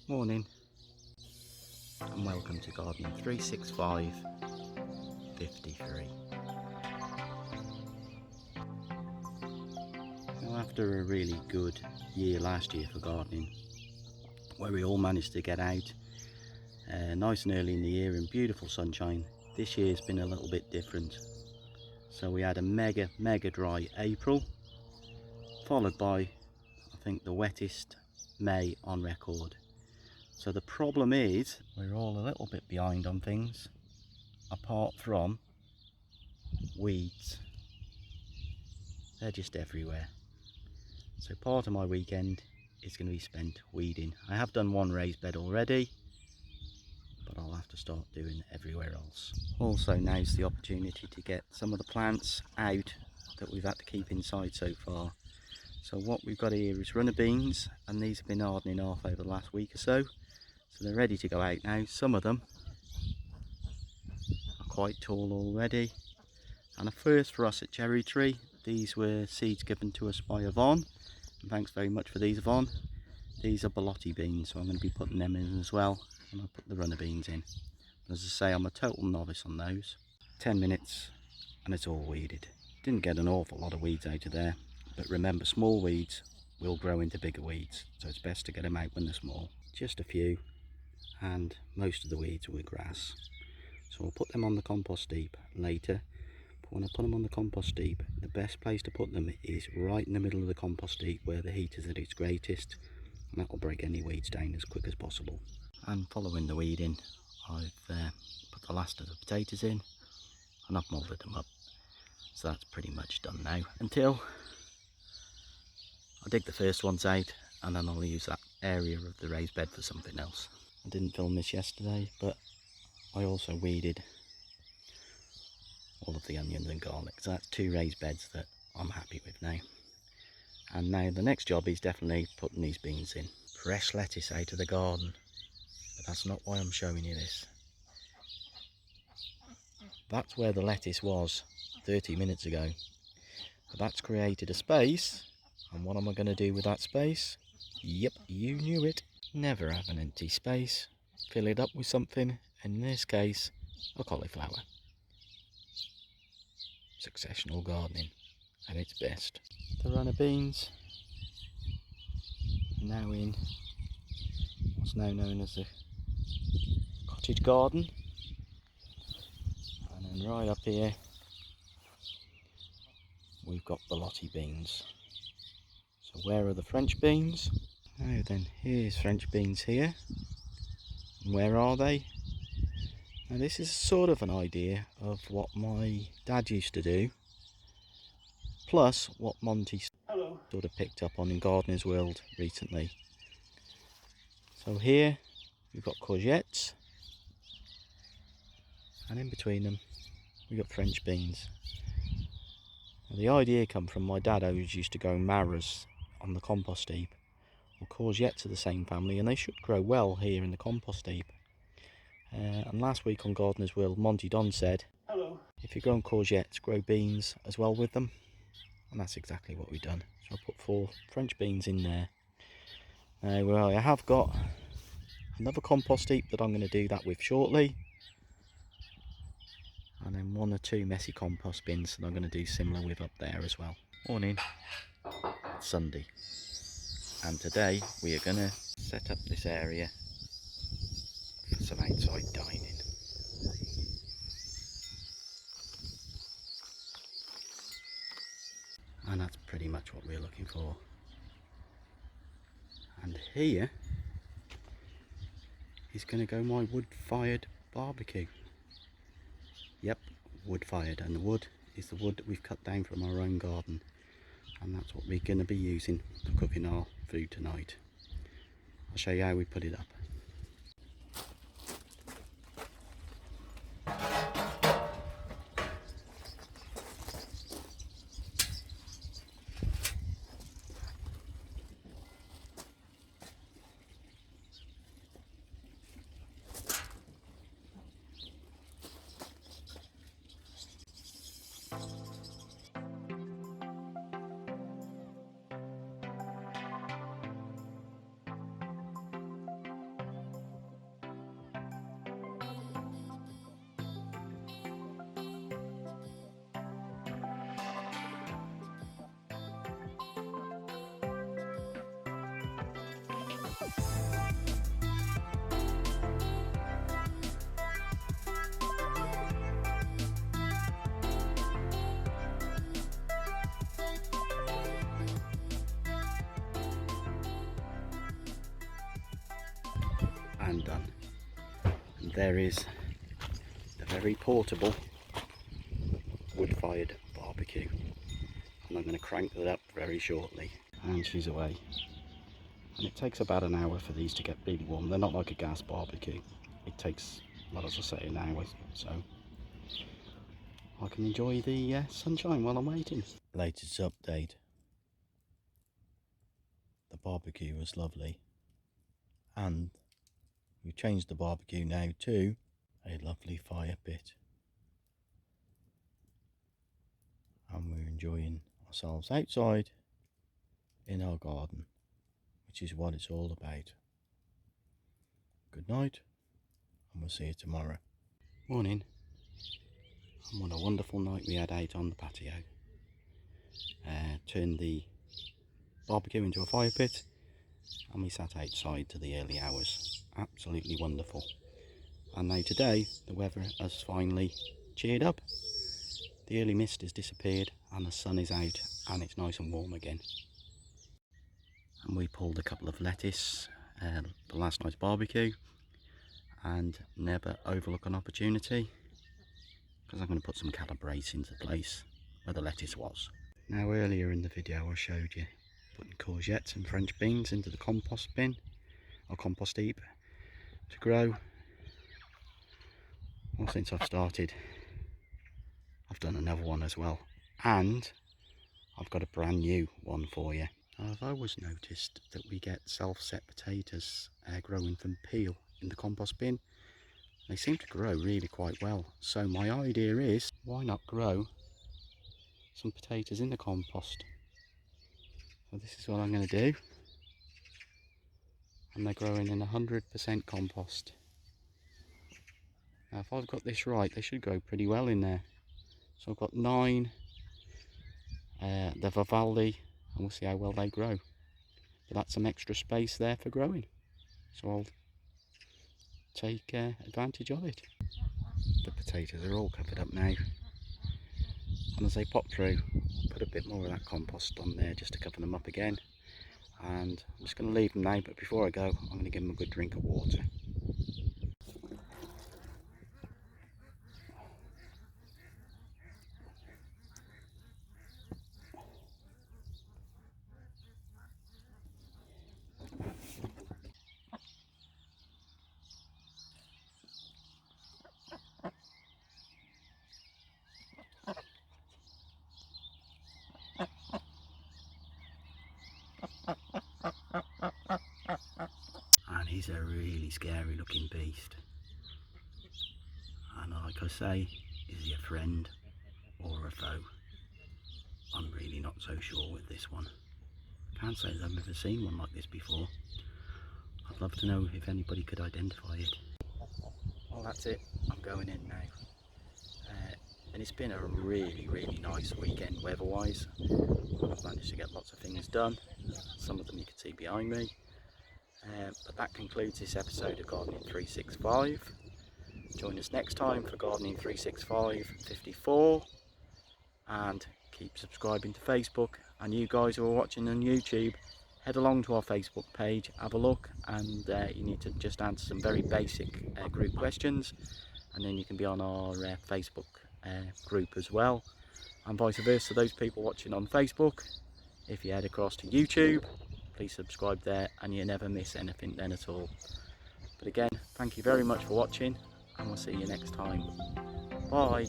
Morning and welcome to Gardening 365 53. Now, after a really good year last year for gardening, where we all managed to get out nice and early in the year in beautiful sunshine, this year's been a little bit different. So we had a mega dry April, followed by, I think, the wettest May on record. So the problem is we're all a little bit behind on things, apart from weeds. They're just everywhere. So part of my weekend is going to be spent weeding. I have done one raised bed already, but I'll have to start doing everywhere else. Also, now's the opportunity to get some of the plants out that we've had to keep inside so far. So what we've got here is runner beans, and these have been hardening off over the last week or so. So they're ready to go out now. Some of them are quite tall already. And a first for us at Cherry Tree. These were seeds given to us by Yvonne. And thanks very much for these, Yvonne. These are Belotti beans, so I'm going to be putting them in as well. And I'll put the runner beans in. As I say, I'm a total novice on those. 10 minutes and it's all weeded. Didn't get an awful lot of weeds out of there. But remember, small weeds will grow into bigger weeds. So it's best to get them out when they're small. Just a few. And most of the weeds were grass. So I'll put them on the compost heap later. But when I put them on the compost heap, the best place to put them is right in the middle of the compost heap where the heat is at its greatest, and that will break any weeds down as quick as possible. And following the weeding, I've put the last of the potatoes in and I've moulded them up. So that's pretty much done now, until I dig the first ones out, and then I'll use that area of the raised bed for something else. I didn't film this yesterday, but I also weeded all of the onions and garlic. So that's 2 raised beds that I'm happy with now. And now the next job is definitely putting these beans in. Fresh lettuce out of the garden. But that's not why I'm showing you this. That's where the lettuce was 30 minutes ago. But that's created a space. And what am I going to do with that space? Yep, you knew it. Never have an empty space. Fill it up with something. And in this case, a cauliflower. Successional gardening at its best. The runner beans are now in what's now known as the cottage garden, and then right up here we've got Belotti beans. So where are the French beans? Now then, here's French beans here. And where are they? Now this is sort of an idea of what my dad used to do, plus what Monty sort of picked up on in Gardener's World recently. So here we've got courgettes, and in between them we've got French beans. Now, the idea come from my dad, who used to grow marrows on the compost heap. Well, courgettes are the same family, and they should grow well here in the compost heap. And last week on Gardener's World, Monty Don said, hello, if you're growing courgettes, grow beans as well with them. And that's exactly what we've done. So I put 4 French beans in there. Well, I have got another compost heap that I'm going to do that with shortly. And then 1 or 2 messy compost bins that I'm going to do similar with up there as well. Morning. It's Sunday. And today we are going to set up this area for some outside dining. And that's pretty much what we're looking for. And here is going to go my wood-fired barbecue. Yep, wood-fired, and the wood is the wood that we've cut down from our own garden. And that's what we're going to be using for cooking our food tonight. I'll show you how we put it up. and done. And there is the very portable wood-fired barbecue, and I'm going to crank that up very shortly. And she's away. And it takes about an hour for these to get really warm. They're not like a gas barbecue. It takes, well, as I say, an hour, so I can enjoy the sunshine while I'm waiting. Latest update. The barbecue was lovely, and we've changed the barbecue now to a lovely fire pit, and we're enjoying ourselves outside in our garden, which is what it's all about. Good night, and we'll see you tomorrow. Morning, and what a wonderful night we had out on the patio. Turned the barbecue into a fire pit, and we sat outside to the early hours. Absolutely wonderful. And now today the weather has finally cheered up. The early mist has disappeared and the sun is out, and it's nice and warm again. And we pulled a couple of lettuce for last night's barbecue, and never overlook an opportunity, because I'm going to put some calabrese into place where the lettuce was. Now, earlier in the video I showed you putting courgettes and French beans into the compost bin or compost heap to grow. Well, since I've started, I've done another one as well, and I've got a brand new one for you. I've always noticed that we get self-set potatoes growing from peel in the compost bin. They seem to grow really quite well, so my idea is, why not grow some potatoes in the compost? So this is what I'm going to do, and they're growing in 100% compost. Now if I've got this right, they should grow pretty well in there. So I've got 9 the Vivaldi, and we'll see how well they grow. But that's some extra space there for growing, so I'll take advantage of it. The potatoes are all covered up now, and as they pop through, I'll put a bit more of that compost on there just to cover them up again. And I'm just going to leave them now, but before I go, I'm going to give them a good drink of water. And he's a really scary looking beast, and like I say, is he a friend or a foe? I'm really not so sure with this one. Can't say that I've ever seen one like this before. I'd love to know if anybody could identify it. Well, that's it, I'm going in now. And it's been a really nice weekend weather-wise. I've managed to get lots of things done. Some of them you can see behind me. But that concludes this episode of Gardening 365. Join us next time for Gardening 365 54, and keep subscribing to Facebook. And you guys who are watching on YouTube, head along to our Facebook page, have a look, and you need to just answer some very basic group questions, and then you can be on our Facebook group as well, and vice versa. Those people watching on Facebook, if you head across to YouTube, please subscribe there, and you never miss anything then at all. But again, thank you very much for watching, and we'll see you next time. Bye.